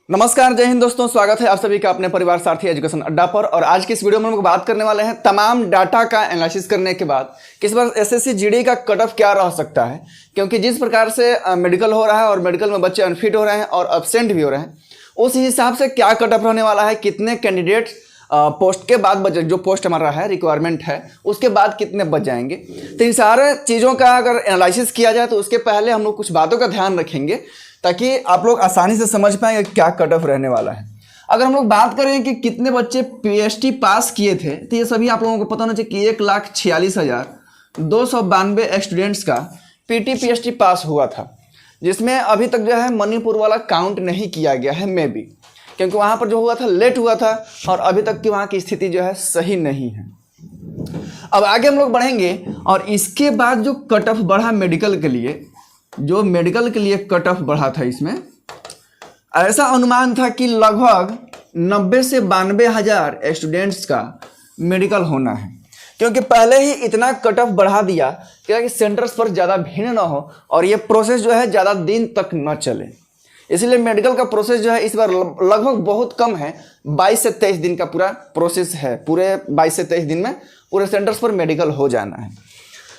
नमस्कार, जय हिंद दोस्तों। स्वागत है आप सभी का अपने परिवार साथी एजुकेशन अड्डा पर। और आज की इस वीडियो में हम लोग बात करने वाले हैं तमाम डाटा का एनालिसिस करने के बाद कि इस बार एसएससी जीडी का कट ऑफ क्या रह सकता है। क्योंकि जिस प्रकार से मेडिकल हो रहा है और मेडिकल में बच्चे अनफिट हो रहे हैं और एब्सेंट भी हो रहे हैं, उस हिसाब से क्या कट ऑफ रहने वाला है, कितने कैंडिडेट पोस्ट के बाद बच, जो पोस्ट हमारा है रिक्वायरमेंट है उसके बाद कितने बच जाएंगे। तो इन सारे चीज़ों का अगर एनालिसिस किया जाए तो उसके पहले हम लोग कुछ बातों का ध्यान रखेंगे ताकि आप लोग आसानी से समझ पाएंगे क्या कट ऑफ रहने वाला है। अगर हम लोग बात करें कि कितने बच्चे पीएचडी पास किए थे तो ये सभी आप लोगों को पता होना चाहिए कि 1,46,292 स्टूडेंट्स का पीटी पीएचडी पास हुआ था, जिसमें अभी तक जो है मणिपुर वाला काउंट नहीं किया गया है मे बी, क्योंकि वहाँ पर जो हुआ था लेट हुआ था और अभी तक की वहाँ की स्थिति जो है सही नहीं है। अब आगे हम लोग बढ़ेंगे और इसके बाद जो कट ऑफ बढ़ा मेडिकल के लिए, जो मेडिकल के लिए कट ऑफ बढ़ा था, इसमें ऐसा अनुमान था कि लगभग 90 से 92 हज़ार स्टूडेंट्स का मेडिकल होना है। क्योंकि पहले ही इतना कट ऑफ बढ़ा दिया कि सेंटर्स पर ज़्यादा भीड़ ना हो और ये प्रोसेस जो है ज़्यादा दिन तक न चले, इसलिए मेडिकल का प्रोसेस जो है इस बार लगभग बहुत कम है। 22 से 23 दिन का पूरा प्रोसेस है। पूरे 22 से 23 दिन में पूरे सेंटर्स पर मेडिकल हो जाना है।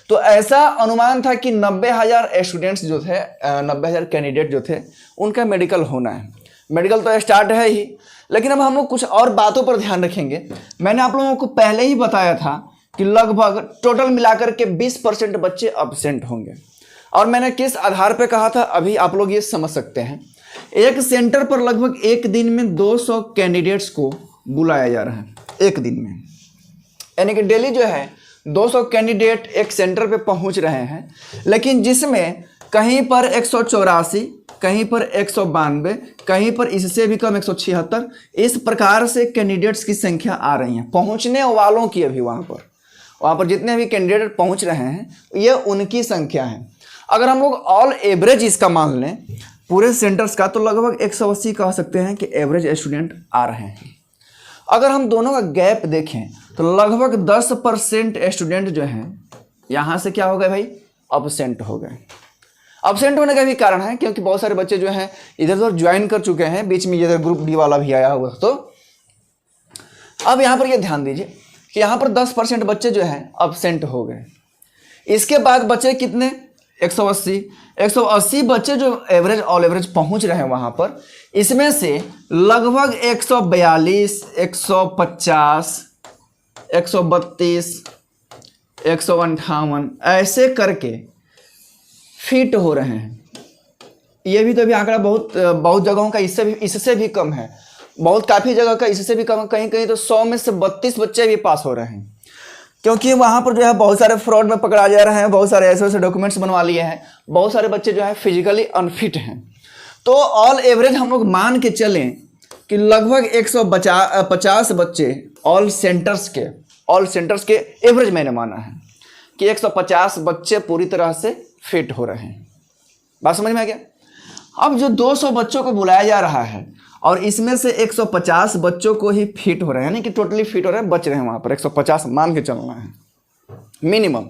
तो ऐसा अनुमान था कि 90 हज़ार स्टूडेंट्स जो थे, 90 हज़ार कैंडिडेट जो थे, उनका मेडिकल होना है। मेडिकल तो स्टार्ट है ही, लेकिन अब हम लोग कुछ और बातों पर ध्यान रखेंगे। मैंने आप लोगों को पहले ही बताया था कि लगभग टोटल मिलाकर के 20% बच्चे अब्सेंट होंगे। और मैंने किस आधार पर कहा था अभी आप लोग ये समझ सकते हैं। एक सेंटर पर लगभग एक दिन में 200 कैंडिडेट्स को बुलाया जा रहा है एक दिन में, यानी कि डेली जो है 200 कैंडिडेट एक सेंटर पे पहुंच रहे हैं। लेकिन जिसमें कहीं पर 184, कहीं पर 192, कहीं पर इससे भी कम 176, इस प्रकार से कैंडिडेट्स की संख्या आ रही है पहुंचने वालों की। अभी वहाँ पर जितने भी कैंडिडेट पहुंच रहे हैं ये उनकी संख्या है। अगर हम लोग ऑल एवरेज इसका मान लें पूरे सेंटर्स का, तो लगभग 180 कह सकते हैं कि एवरेज स्टूडेंट आ रहे हैं। अगर हम दोनों का गैप देखें तो लगभग 10% स्टूडेंट जो हैं यहाँ से क्या हो गए भाई, अब्सेंट हो गए। अब्सेंट होने का भी कारण है क्योंकि बहुत सारे बच्चे जो हैं इधर उधर ज्वाइन कर चुके हैं, बीच में इधर ग्रुप डी वाला भी आया हुआ। तो अब यहाँ पर ये ध्यान दीजिए कि यहाँ पर 10% बच्चे जो हैं अब्सेंट हो गए। इसके बाद बच्चे कितने, 180 बच्चे जो एवरेज ऑल एवरेज पहुँच रहे हैं वहाँ पर, इसमें से लगभग 142, 150, 132, 158 ऐसे करके फिट हो रहे हैं। ये भी तो अभी आंकड़ा बहुत जगहों का इससे भी कम है, काफ़ी जगह का इससे भी कम है। कहीं कहीं तो 100 में से 32 बच्चे भी पास हो रहे हैं, क्योंकि वहाँ पर जो है बहुत सारे फ्रॉड में पकड़ा जा रहे हैं, बहुत सारे ऐसे डॉक्यूमेंट्स बनवा लिए हैं, बहुत सारे बच्चे जो है फिजिकली अनफिट हैं। तो ऑल एवरेज हम लोग मान के चलें कि लगभग 150 बच्चे ऑल सेंटर्स के एवरेज मैंने माना है कि 150 बच्चे पूरी तरह से फिट हो रहे हैं। बात समझ में आ गया। अब जो 200 बच्चों को बुलाया जा रहा है और इसमें से 150 बच्चों को ही फिट हो रहे हैं, यानी कि टोटली फिट हो रहे हैं, बच रहे हैं वहाँ पर 150 मान के चलना है मिनिमम।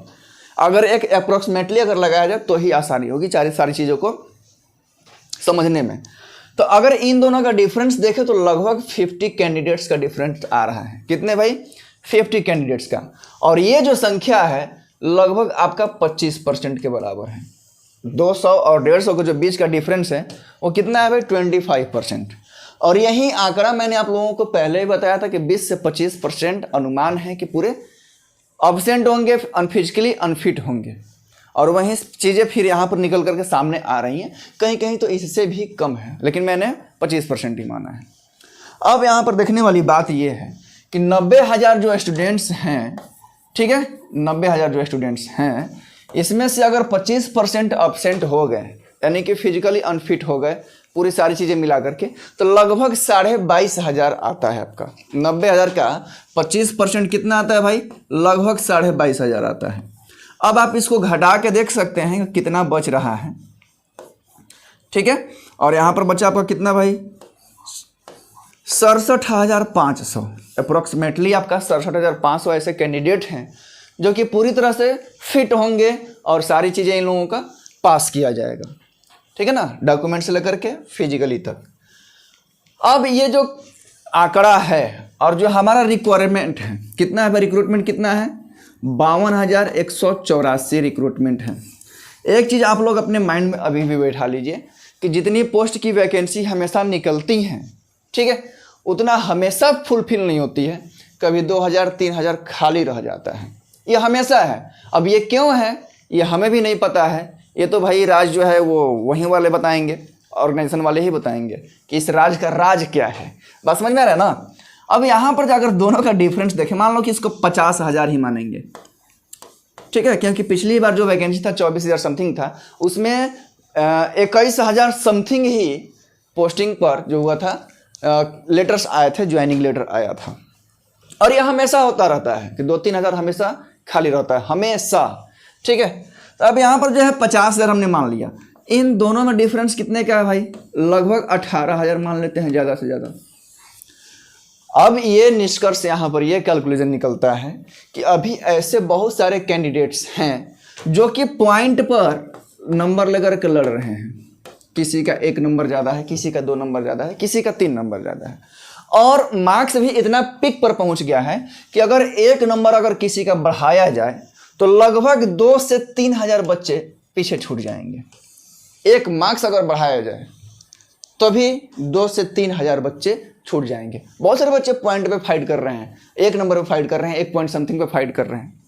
अगर एक अप्रोक्सीमेटली अगर लगाया जाए तो ही आसानी होगी सारी चीज़ों को समझने में। तो अगर इन दोनों का डिफरेंस देखें तो लगभग 50 कैंडिडेट्स का डिफरेंस आ रहा है। कितने भाई, 50 कैंडिडेट्स का। और ये जो संख्या है लगभग आपका 25% के बराबर है। 200 और 150 के जो बीच का डिफरेंस है वो कितना है भाई, 25%। और यही आंकड़ा मैंने आप लोगों को पहले ही बताया था कि 20 से 25% अनुमान है कि पूरे अब्सेंट होंगे, फिजिकली अनफिट होंगे। और वहीं चीज़ें फिर यहाँ पर निकल करके सामने आ रही हैं। कहीं कहीं तो इससे भी कम है, लेकिन मैंने 25% ही माना है। अब यहाँ पर देखने वाली बात ये है कि 90 हज़ार जो स्टूडेंट्स हैं, ठीक है, 90 हज़ार जो स्टूडेंट्स हैं, इसमें से अगर 25% अब्सेंट हो गए, यानी कि फिजिकली अनफिट हो गए, पूरी सारी चीज़ें मिला करके, तो लगभग 22,500 आता है आपका। 90 हज़ार का 25% कितना आता है भाई, लगभग 22,500 आता है। अब आप इसको घटा के देख सकते हैं कितना बच रहा है, ठीक है। और यहाँ पर बचा आपका कितना भाई, 67,500 अप्रोक्सीमेटली आपका 67,500 ऐसे कैंडिडेट हैं जो कि पूरी तरह से फिट होंगे और सारी चीज़ें इन लोगों का पास किया जाएगा। ठीक है ना, डॉक्यूमेंट से लेकर के फिजिकली तक। अब ये जो आंकड़ा है और जो हमारा रिक्वायरमेंट है कितना है, रिक्रूटमेंट कितना है, 52,184 रिक्रूटमेंट है। एक चीज़ आप लोग अपने माइंड में अभी भी बैठा लीजिए कि जितनी पोस्ट की वैकेंसी हमेशा निकलती हैं, ठीक है, उतना हमेशा फुलफिल नहीं होती है, कभी 2,000 3,000 खाली रह जाता है, ये हमेशा है। अब ये क्यों है ये हमें भी नहीं पता है, ये तो भाई राज जो है वो वहीं वाले बताएंगे, ऑर्गेनाइजेशन वाले ही बताएंगे कि इस राज का राज क्या है। बस समझ में आ रहा है ना। अब यहाँ पर जाकर दोनों का डिफरेंस देखें, मान लो कि इसको 50,000 ही मानेंगे, ठीक है, क्योंकि पिछली बार जो वैकेंसी था 24,000 समथिंग था, उसमें 21,000 समथिंग ही पोस्टिंग पर जो हुआ था लेटर्स आए थे, ज्वाइनिंग लेटर आया था। और यह हमेशा होता रहता है कि 2-3 हज़ार हमेशा खाली रहता है, हमेशा, ठीक है। तो अब यहाँ पर जो है 50,000 हमने मान लिया, इन दोनों में डिफरेंस कितने का है भाई, लगभग 18,000 मान लेते हैं ज़्यादा से ज़्यादा। अब ये निष्कर्ष यहाँ पर ये कैलकुलेशन निकलता है कि अभी ऐसे बहुत सारे कैंडिडेट्स हैं जो कि पॉइंट पर नंबर लेकर के लड़ रहे हैं, किसी का 1 नंबर ज़्यादा है, किसी का 2 नंबर ज़्यादा है, किसी का 3 नंबर ज़्यादा है, और मार्क्स भी इतना पिक पर पहुँच गया है कि अगर 1 नंबर अगर किसी का बढ़ाया जाए तो लगभग 2 से 3 हज़ार बच्चे पीछे छूट जाएंगे। 1 मार्क्स अगर बढ़ाया जाए तो भी 2 से 3 हज़ार बच्चे छूट जाएंगे। बहुत सारे बच्चे पॉइंट पे फाइट कर रहे हैं, 1 नंबर पे फाइट कर रहे हैं, 1 पॉइंट समथिंग पे फाइट कर रहे हैं।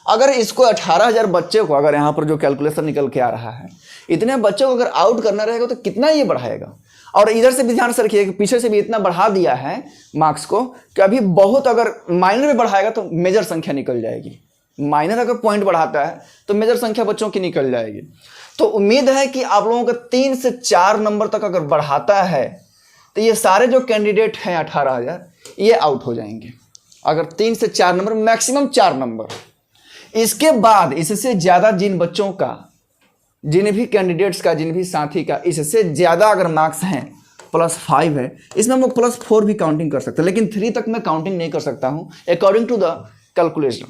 अगर इसको 18,000 बच्चे को, अगर यहाँ पर जो कैलकुलेशन निकल के आ रहा है, इतने बच्चों को अगर आउट करना रहेगा तो कितना ये बढ़ाएगा। और इधर से भी ध्यान से रखिए कि पीछे से भी इतना बढ़ा दिया है मार्क्स को कि अभी बहुत, अगर माइनर में बढ़ाएगा तो मेजर संख्या निकल जाएगी। माइनर अगर पॉइंट बढ़ाता है तो मेजर संख्या बच्चों की निकल जाएगी। तो उम्मीद है कि आप लोगों का 3 से 4 नंबर तक अगर बढ़ाता है तो ये सारे जो कैंडिडेट हैं 18,000 ये आउट हो जाएंगे। अगर 3 से 4 नंबर, मैक्सिमम 4 नंबर, इसके बाद इससे ज़्यादा जिन बच्चों का, जिन भी कैंडिडेट्स का, जिन भी साथी का इससे ज़्यादा अगर मार्क्स हैं, +5 है, इसमें हम लोग +4 भी काउंटिंग कर सकते हैं, लेकिन 3 तक मैं काउंटिंग नहीं कर सकता हूँ अकॉर्डिंग टू द कैलकुलेशन।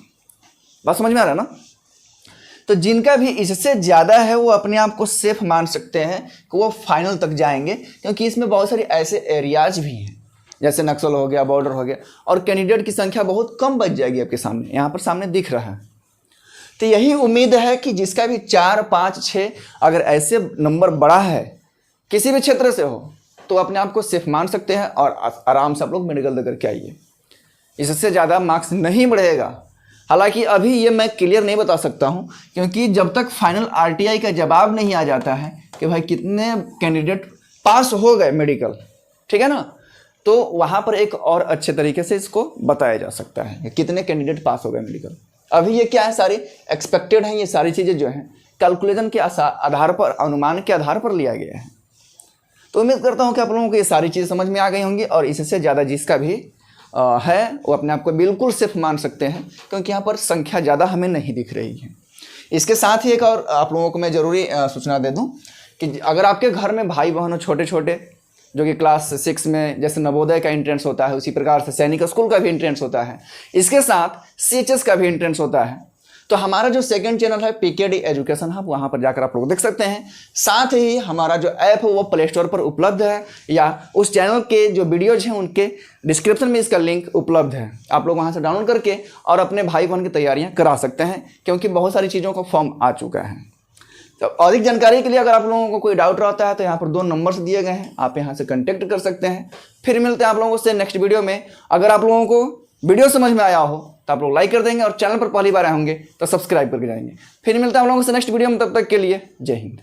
बात समझ में आ रहा है ना। तो जिनका भी इससे ज़्यादा है वो अपने आप को सेफ मान सकते हैं कि वो फाइनल तक जाएंगे, क्योंकि इसमें बहुत सारे ऐसे एरियाज भी हैं जैसे नक्सल हो गया, बॉर्डर हो गया, और कैंडिडेट की संख्या बहुत कम बच जाएगी आपके सामने, यहाँ पर सामने दिख रहा है। तो यही उम्मीद है कि जिसका भी 4, 5, 6 अगर ऐसे नंबर बड़ा है, किसी भी क्षेत्र से हो, तो अपने आप को सेफ मान सकते हैं और आराम से आप लोग मेडिकल देकर के आइए। इससे ज़्यादा मार्क्स नहीं बढ़ेगा। हालांकि अभी ये मैं क्लियर नहीं बता सकता हूं, क्योंकि जब तक फाइनल RTI का जवाब नहीं आ जाता है कि भाई कितने कैंडिडेट पास हो गए मेडिकल, ठीक है ना, तो वहां पर एक और अच्छे तरीके से इसको बताया जा सकता है कि कितने कैंडिडेट पास हो गए मेडिकल। अभी ये क्या है, सारी एक्सपेक्टेड हैं, ये सारी चीज़ें जो हैं कैलकुलेशन के आधार पर, अनुमान के आधार पर लिया गया है। तो उम्मीद करता हूँ कि आप लोगों को ये सारी चीज़ समझ में आ गई होंगी, और इससे ज़्यादा जिसका भी है वो अपने आप को बिल्कुल सेफ मान सकते हैं, क्योंकि यहाँ पर संख्या ज़्यादा हमें नहीं दिख रही है। इसके साथ ही एक और आप लोगों को मैं ज़रूरी सूचना दे दूँ कि अगर आपके घर में भाई बहन हो छोटे छोटे, जो कि क्लास 6 में जैसे नवोदय का एंट्रेंस होता है, उसी प्रकार से सैनिक स्कूल का भी एंट्रेंस होता है, इसके साथ CHS का भी एंट्रेंस होता है, तो हमारा जो सेकंड चैनल है PKD एजुकेशन हब, वहाँ पर जाकर आप लोग देख सकते हैं। साथ ही हमारा जो ऐप है वो प्ले स्टोर पर उपलब्ध है, या उस चैनल के जो वीडियोज हैं उनके डिस्क्रिप्शन में इसका लिंक उपलब्ध है। आप लोग वहाँ से डाउनलोड करके और अपने भाई बहन की तैयारियाँ करा सकते हैं, क्योंकि बहुत सारी चीज़ों का फॉर्म आ चुका है। तो अधिक जानकारी के लिए अगर आप लोगों को कोई डाउट रहता है तो यहाँ पर 2 नंबर्स दिए गए हैं, आप यहाँ से कॉन्टेक्ट कर सकते हैं। फिर मिलते हैं आप लोगों से नेक्स्ट वीडियो में। अगर आप लोगों को वीडियो समझ में आया हो तो आप लोग लाइक कर देंगे, और चैनल पर पहली बार आए होंगे तो सब्सक्राइब करके जाएंगे। फिर मिलते हैं आप लोगों से नेक्स्ट वीडियो में, तब तक के लिए जय हिंद।